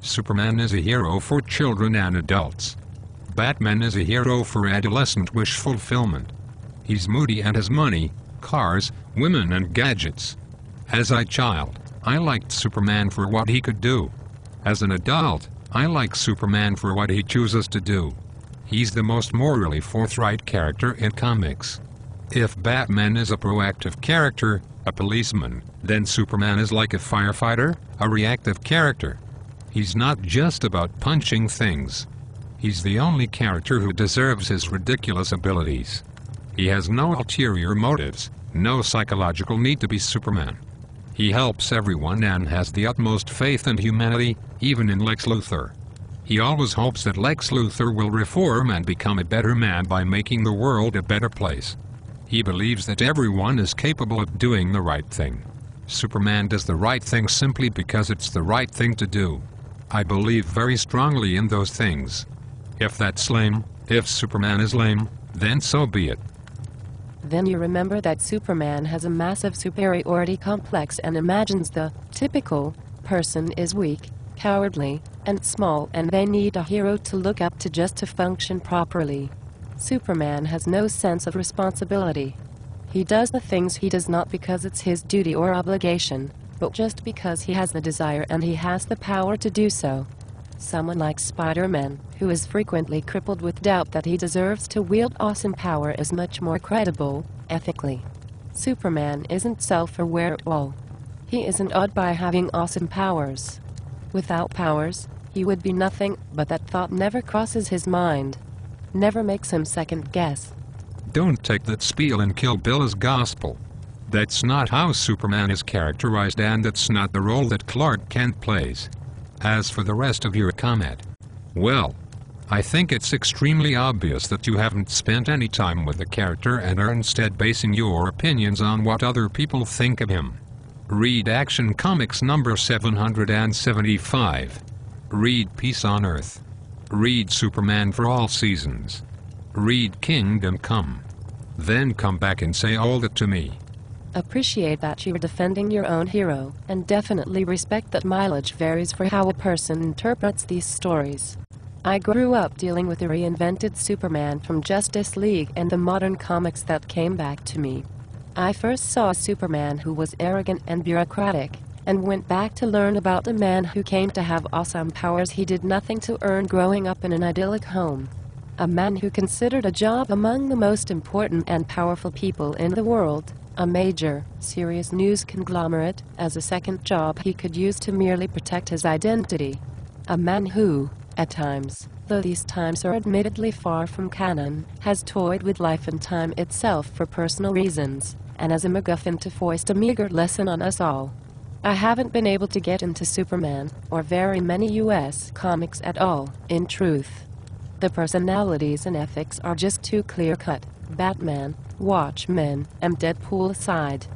Superman is a hero for children and adults. Batman is a hero for adolescent wish fulfillment. He's moody and has money, cars, women and gadgets. As a child, I liked Superman for what he could do. As an adult, I like Superman for what he chooses to do. He's the most morally forthright character in comics. If Batman is a proactive character, a policeman, then Superman is like a firefighter, a reactive character. He's not just about punching things. He's the only character who deserves his ridiculous abilities. He has no ulterior motives, no psychological need to be Superman. He helps everyone and has the utmost faith in humanity, even in Lex Luthor. He always hopes that Lex Luthor will reform and become a better man by making the world a better place. He believes that everyone is capable of doing the right thing. Superman does the right thing simply because it's the right thing to do. I believe very strongly in those things. If that's lame, if Superman is lame, then so be it. Then you remember that Superman has a massive superiority complex and imagines the typical person is weak, cowardly, and small, and they need a hero to look up to just to function properly. Superman has no sense of responsibility. He does the things he does not because it's his duty or obligation, but just because he has the desire and he has the power to do so. Someone like Spider-Man, who is frequently crippled with doubt that he deserves to wield awesome power, is much more credible, ethically. Superman isn't self-aware at all. He isn't awed by having awesome powers. Without powers, he would be nothing, but that thought never crosses his mind. Never makes him second guess. Don't take that spiel in Kill Bill as gospel. That's not how Superman is characterized, and that's not the role that Clark Kent plays. As for the rest of your comment, well, I think it's extremely obvious that you haven't spent any time with the character and are instead basing your opinions on what other people think of him. Read Action Comics number 775. Read Peace on Earth. Read Superman for All Seasons. Read Kingdom Come. Then come back and say all that to me. Appreciate that you're defending your own hero, and definitely respect that mileage varies for how a person interprets these stories. I grew up dealing with the reinvented Superman from Justice League and the modern comics that came back to me. I first saw a Superman who was arrogant and bureaucratic, and went back to learn about a man who came to have awesome powers he did nothing to earn growing up in an idyllic home. A man who considered a job among the most important and powerful people in the world, a major, serious news conglomerate, as a second job he could use to merely protect his identity. A man who, at times, though these times are admittedly far from canon, has toyed with life and time itself for personal reasons, and as a MacGuffin to foist a meager lesson on us all. I haven't been able to get into Superman, or very many US comics at all, in truth. The personalities and ethics are just too clear-cut. Batman, Watchmen, and Deadpool aside.